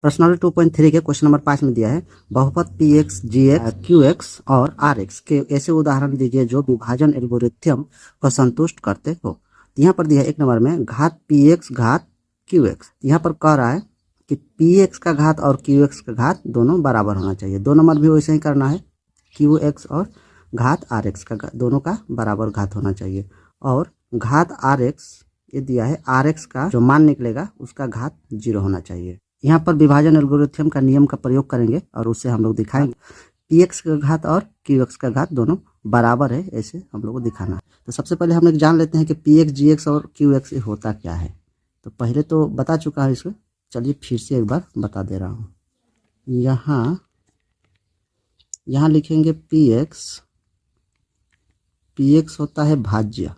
प्रश्नावली 2.3 के question number 5 में दिया है बहुपद पी एक्स जी एक्स क्यू एक्स और आर एक्स के ऐसे उदाहरण दीजिए जो विभाजन एल्गोरिथ्म को संतुष्ट करते हो। तो यहाँ पर दिया है 1 नंबर में घात पी एक्स घात क्यू एक्स। यहाँ पर कह रहा है कि पी एक्स का घात और क्यू एक्स का घात दोनों बराबर होना चाहिए। 2 नंबर भी वैसे ही करना है, क्यू एक्स और घात आर एक्स का दोनों का बराबर घात होना चाहिए। और घात आर एक्स ये दिया है, आर एक्स का जो मान निकलेगा उसका घात 0 होना चाहिए। यहाँ पर विभाजन एल्गोरिथ्म का नियम का प्रयोग करेंगे और उससे हम लोग दिखाएंगे पी एक्स का घात और क्यू एक्स का घात दोनों बराबर है, ऐसे हम लोग को दिखाना है। तो सबसे पहले हम लोग जान लेते हैं कि पी एक्स जी एक्स और क्यू एक्स होता क्या है। तो पहले तो बता चुका है इसको, चलिए फिर से एक बार बता दे रहा हूँ। यहाँ लिखेंगे पी एक्स होता है भाज्य,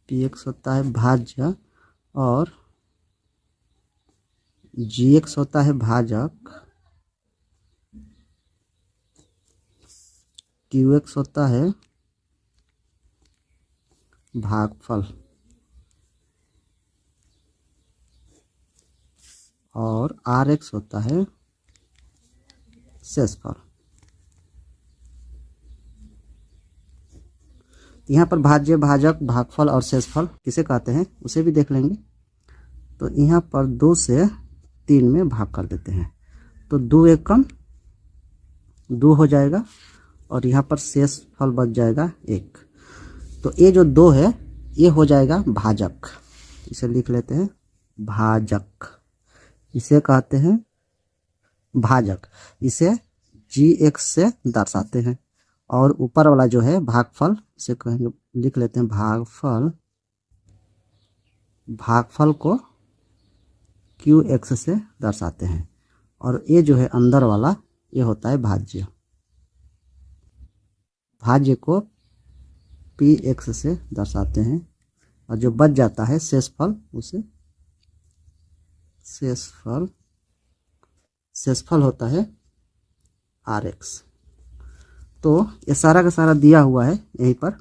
पी एक्स होता है भाज्य और जी एक्स होता है भाजक, क्यू एक्स होता है भागफल और आर एक्स होता है शेषफल। यहाँ पर भाज्य भाजक भागफल और शेषफल किसे कहते हैं उसे भी देख लेंगे। तो यहाँ पर 2 से 3 में भाग कर देते हैं तो 2 एकम 2 हो जाएगा और यहाँ पर शेष फल बच जाएगा 1। तो ये जो 2 है ये हो जाएगा भाजक, इसे लिख लेते हैं भाजक, इसे कहते हैं भाजक, इसे जी एक्स से दर्शाते हैं। और ऊपर वाला जो है भागफल इसे कहेंगे, लिख लेते हैं भागफल, भागफल को क्यू एक्स से दर्शाते हैं। और ये जो है अंदर वाला ये होता है भाज्य, भाज्य को पी एक्स से दर्शाते हैं। और जो बच जाता है शेषफल उसे शेषफल होता है आर एक्स। तो ये सारा का सारा दिया हुआ है यहीं पर।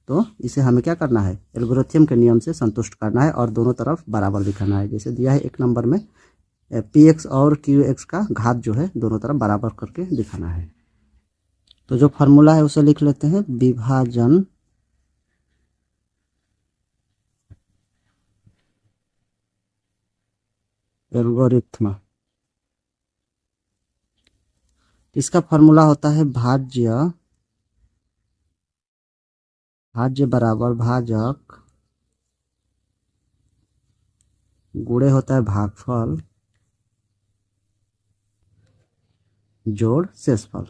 तो इसे हमें क्या करना है, एल्गोरिथ्म के नियम से संतुष्ट करना है और दोनों तरफ बराबर दिखाना है। जैसे दिया है 1 नंबर में पी एक्स और क्यू एक्स का घात जो है दोनों तरफ बराबर करके दिखाना है। तो जो फार्मूला है उसे लिख लेते हैं, विभाजन एल्गोरिथ्म। इसका फार्मूला होता है भाज्य बराबर भाजक गुणे होता है भागफल जोड़ शेषफल।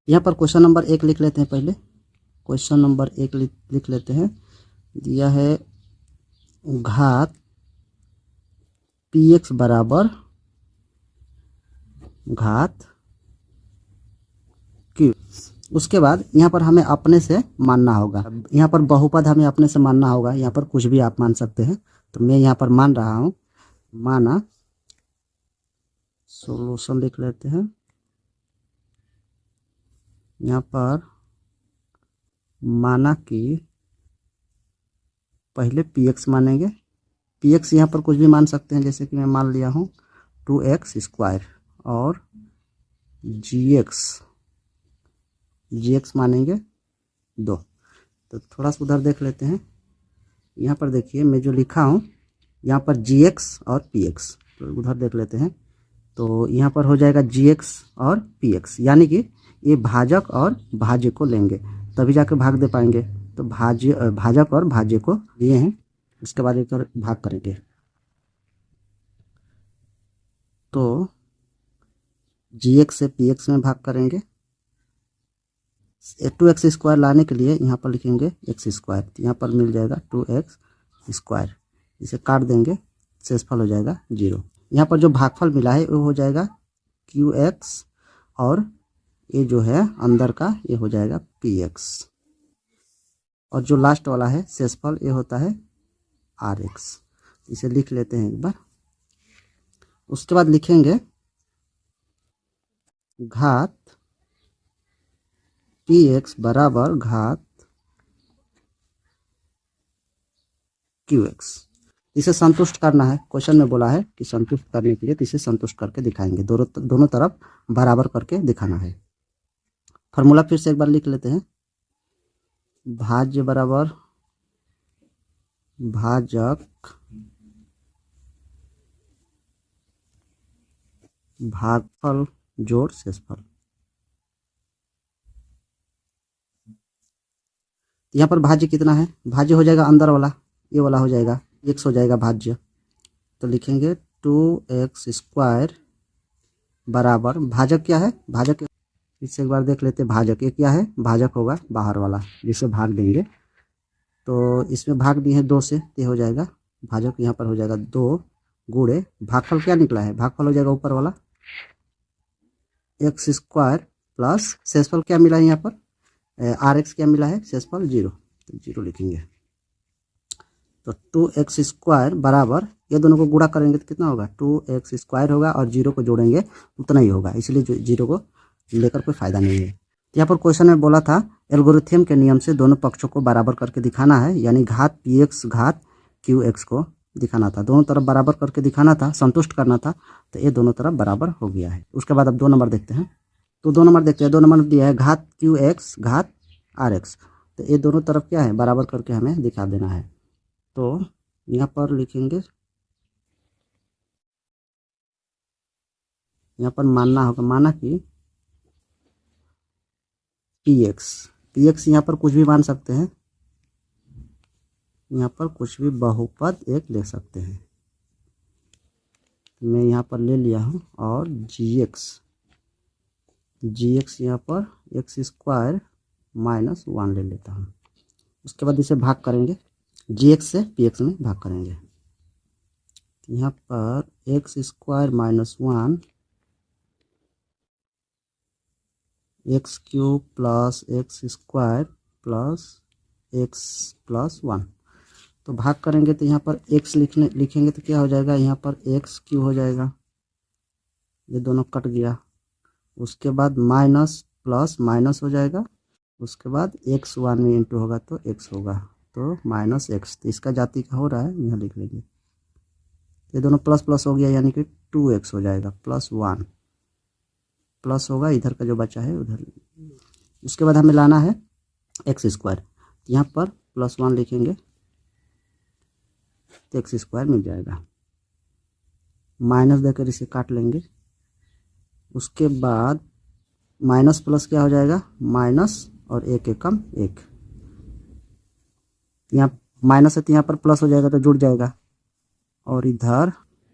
यहाँ पर क्वेश्चन नंबर 1 लिख लेते हैं। पहले क्वेश्चन नंबर 1 लिख लेते हैं। दिया है घात पी एक्स बराबर घात क्यू। उसके बाद यहाँ पर हमें अपने से मानना होगा, यहाँ पर बहुपद हमें अपने से मानना होगा। यहाँ पर कुछ भी आप मान सकते हैं, तो मैं यहाँ पर मान रहा हूँ, माना। सॉल्यूशन लिख लेते हैं। यहाँ पर माना कि पहले पी एक्स मानेंगे, पी एक्स यहाँ पर कुछ भी मान सकते हैं, जैसे कि मैं मान लिया हूँ 2x² और जी एक्स मानेंगे 2। तो थोड़ा सा उधर देख लेते हैं। यहाँ पर देखिए मैं जो लिखा हूँ यहाँ पर जी एक्स और पी एक्स, तो उधर देख लेते हैं। तो यहाँ पर हो जाएगा जी एक्स और पी एक्स, यानी कि ये भाजक और भाज्य को लेंगे तभी जाकर भाग दे पाएंगे। तो भाजक और भाज्य को लिए हैं, उसके बाद एक भाग करेंगे। तो जी एक्स से पी एक्स में भाग करेंगे। 2x² लाने के लिए यहाँ पर लिखेंगे x², यहाँ पर मिल जाएगा 2x², इसे काट देंगे, शेषफल हो जाएगा 0। यहाँ पर जो भागफल मिला है वो हो जाएगा qx और ये जो है अंदर का ये हो जाएगा px। और जो लास्ट वाला है शेषफल ये होता है rx। इसे लिख लेते हैं एक बार। उसके बाद लिखेंगे घात px बराबर घात क्यू एक्स। इसे संतुष्ट करना है, क्वेश्चन में बोला है कि संतुष्ट करने के लिए तो इसे संतुष्ट करके दिखाएंगे, दोनों तरफ बराबर करके दिखाना है। फॉर्मूला फिर से एक बार लिख लेते हैं। भाज्य बराबर भाजक भागफल जोड़ शेषफल। यहाँ पर भाज्य कितना है, भाज्य हो जाएगा अंदर वाला, ये वाला हो जाएगा x हो जाएगा भाज्य, तो लिखेंगे 2x² बराबर भाजक क्या है, भाजक इससे एक बार देख लेते हैं। भाजक ये क्या है, भाजक होगा बाहर वाला जिसे भाग देंगे, तो इसमें भाग दिए हैं 2 से, ये हो जाएगा भाजक यहाँ पर हो जाएगा 2 गुणे भागफल क्या निकला है, भागफल हो जाएगा ऊपर वाला x² प्लस शेषफल क्या मिला है यहाँ पर rx क्या मिला है, शेषफल 0, तो 0 लिखेंगे। तो 2x² बराबर ये दोनों को गुणा करेंगे तो कितना होगा, 2x² होगा और 0 को जोड़ेंगे उतना ही होगा, इसलिए 0 को लेकर कोई फायदा नहीं है। यहाँ पर क्वेश्चन में बोला था एल्गोरिथम के नियम से दोनों पक्षों को बराबर करके दिखाना है, यानी घात px घात qx को दिखाना था, दोनों तरफ बराबर करके दिखाना था, संतुष्ट करना था, तो ये दोनों तरफ बराबर हो गया है। उसके बाद अब 2 नंबर देखते हैं। तो 2 नंबर देखते हैं, 2 नंबर दिया है घात qx घात rx, तो ये दोनों तरफ क्या है बराबर करके हमें दिखा देना है। तो यहाँ पर लिखेंगे, यहाँ पर मानना होगा, माना कि px यहाँ पर कुछ भी मान सकते हैं, यहाँ पर कुछ भी बहुपद एक ले सकते हैं, मैं यहाँ पर ले लिया हूँ, और gx यहाँ पर x² माइनस 1 ले लेता हूँ। उसके बाद इसे भाग करेंगे, gx से px में भाग करेंगे, यहाँ पर x² minus 1 x³ plus x² plus x plus 1, तो भाग करेंगे तो यहाँ पर x लिखेंगे तो क्या हो जाएगा, यहाँ पर x³ हो जाएगा, ये दोनों कट गया। उसके बाद माइनस प्लस माइनस हो जाएगा, उसके बाद x1 में इंटू होगा तो x होगा, तो माइनस x, तो इसका जाति का हो रहा है यहाँ लिख लेंगे, ये दोनों प्लस प्लस हो गया, यानी कि 2x हो जाएगा प्लस 1 प्लस होगा, इधर का जो बचा है उधर। उसके बाद हमें लाना है x², यहाँ पर प्लस 1 लिखेंगे तो x² मिल जाएगा, माइनस देकर इसे काट लेंगे। उसके बाद माइनस प्लस क्या हो जाएगा, माइनस और 1 एकम 1, यहाँ माइनस है तो यहाँ पर प्लस हो जाएगा तो जुड़ जाएगा, और इधर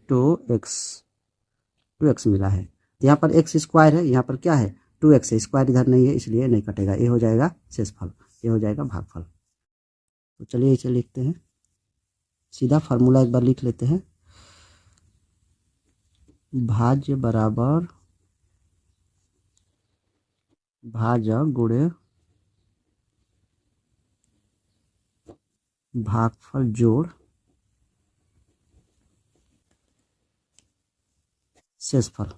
2x मिला है, तो यहाँ पर x² है, यहाँ पर क्या है 2x है, स्क्वायर इधर नहीं है इसलिए नहीं कटेगा, ये हो जाएगा शेषफल, ये हो जाएगा भागफल। तो चलिए इसे लिखते हैं, सीधा फार्मूला एक बार लिख लेते हैं। भाज्य बराबर भाजक गुणे भागफल जोड़ शेषफल।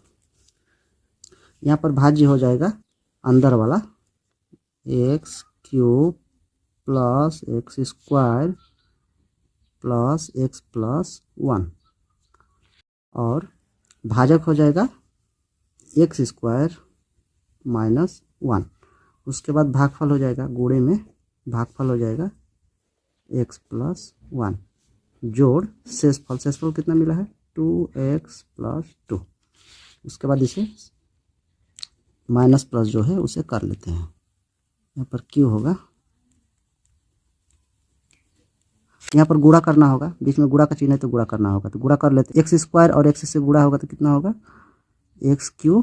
यहाँ पर भाज्य हो जाएगा अंदर वाला x³ plus x² plus x plus 1, और भाजक हो जाएगा x² माइनस 1। उसके बाद भागफल हो जाएगा, गुणे में भागफल हो जाएगा x प्लस 1 जोड़ शेषफल, शेषफल कितना मिला है 2x प्लस 2। उसके बाद इसे माइनस प्लस जो है उसे कर लेते हैं, यहाँ पर q होगा, यहाँ पर गुणा करना होगा, बीच में गुणा का चिन्ह है तो गुणा करना होगा, तो गुणा कर लेते हैं। x² और x से गुणा होगा तो कितना होगा x³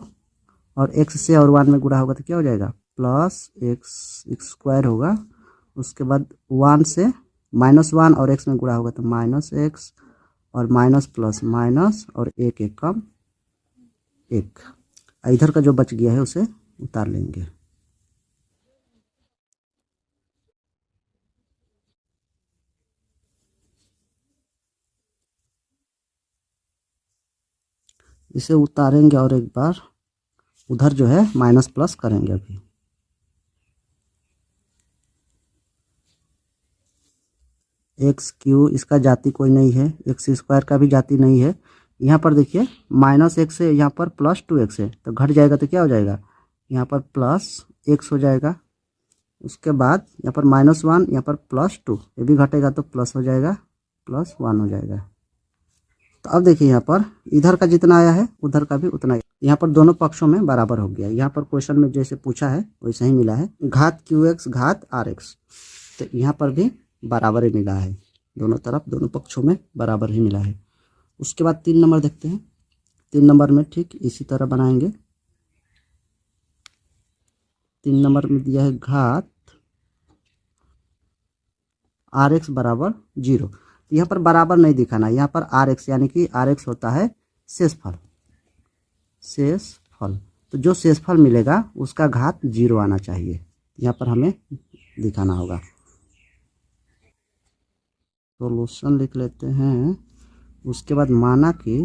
और x से और 1 में गुणा होगा तो क्या हो जाएगा प्लस x² होगा। उसके बाद 1 से -1 और x में गुणा होगा तो -x और माइनस प्लस माइनस और 1 एकम 1, इधर का जो बच गया है उसे उतार लेंगे। इसे उतारेंगे और एक बार उधर जो है माइनस प्लस करेंगे अभी। एक्स क्यू, इसका जाति कोई नहीं है, एक्स स्क्वायर का भी जाति नहीं है। यहाँ पर देखिए माइनस एक्स है, यहाँ पर प्लस 2x है, तो घट जाएगा तो क्या हो जाएगा, यहाँ पर प्लस एक्स हो जाएगा। उसके बाद यहाँ पर -1, यहाँ पर +2, ये भी घटेगा तो प्लस हो जाएगा, +1 हो जाएगा। तो अब देखिए यहाँ पर इधर का जितना आया है उधर का भी उतना ही, यहाँ पर दोनों पक्षों में बराबर हो गया। यहाँ पर क्वेश्चन में जैसे पूछा है वैसे ही मिला है, घात QX घात RX, तो यहाँ पर भी बराबर ही मिला है, दोनों तरफ दोनों पक्षों में बराबर ही मिला है। उसके बाद 3 नंबर देखते हैं। 3 नंबर में ठीक इसी तरह बनाएंगे। 3 नंबर में दिया है घात RX बराबर 0। यहाँ पर बराबर नहीं दिखाना, यहाँ पर RX यानी कि RX होता है शेषफल, शेषफल। तो जो शेषफल मिलेगा उसका घात 0 आना चाहिए, यहाँ पर हमें दिखाना होगा। सोल्यूशन लिख लेते हैं। उसके बाद माना कि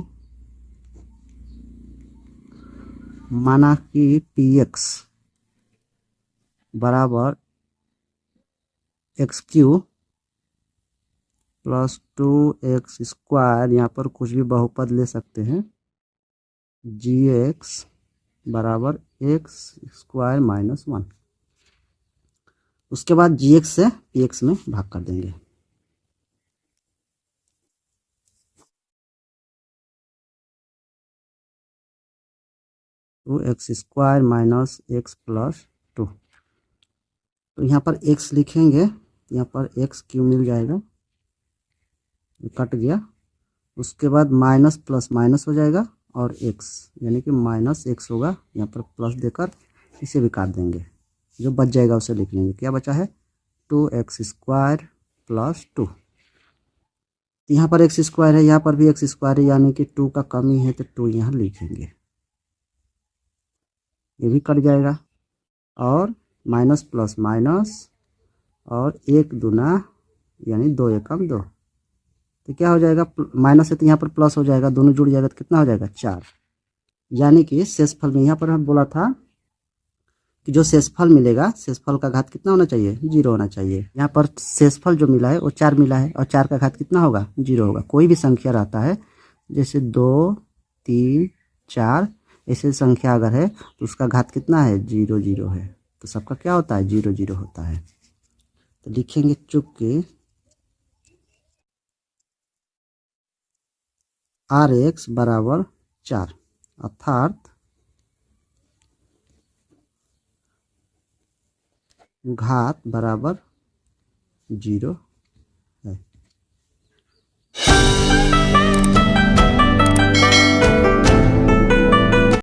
PX बराबर XQ प्लस 2x स्क्वायर, यहाँ पर कुछ भी बहुपद ले सकते हैं, GX बराबर x स्क्वायर -1। उसके बाद GX से PX में भाग कर देंगे। तो x square minus x plus 2, तो यहाँ पर x लिखेंगे, यहाँ पर x क्यू मिल जाएगा, कट गया। उसके बाद माइनस प्लस माइनस हो जाएगा और x यानी कि -x होगा, यहाँ पर प्लस देकर इसे भी काट देंगे, जो बच जाएगा उसे लिख लेंगे। क्या बचा है 2x स्क्वायर प्लस 2, यहाँ पर x स्क्वायर है, यहाँ पर भी x स्क्वायर है, यानी कि 2 का कमी है तो 2 यहाँ लिखेंगे, ये भी कट जाएगा। और माइनस प्लस माइनस और 1 दूना यानी 2 एकम 2, तो क्या हो जाएगा, माइनस है तो यहाँ पर प्लस हो जाएगा, दोनों जुड़ जाएगा तो कितना हो जाएगा 4। यानी कि शेषफल में यहाँ पर हम बोला था कि जो शेषफल मिलेगा, शेषफल का घात कितना होना चाहिए, 0 होना चाहिए। यहाँ पर शेषफल जो मिला है वो 4 मिला है, और 4 का घात कितना होगा, 0 होगा। कोई भी संख्या रहता है जैसे 2 3 4 ऐसे संख्या अगर है तो उसका घात कितना है, 0 0 है, तो सबका क्या होता है 0 0 होता है। तो लिखेंगे चूंकि RX बराबर 4, अर्थात घात बराबर 0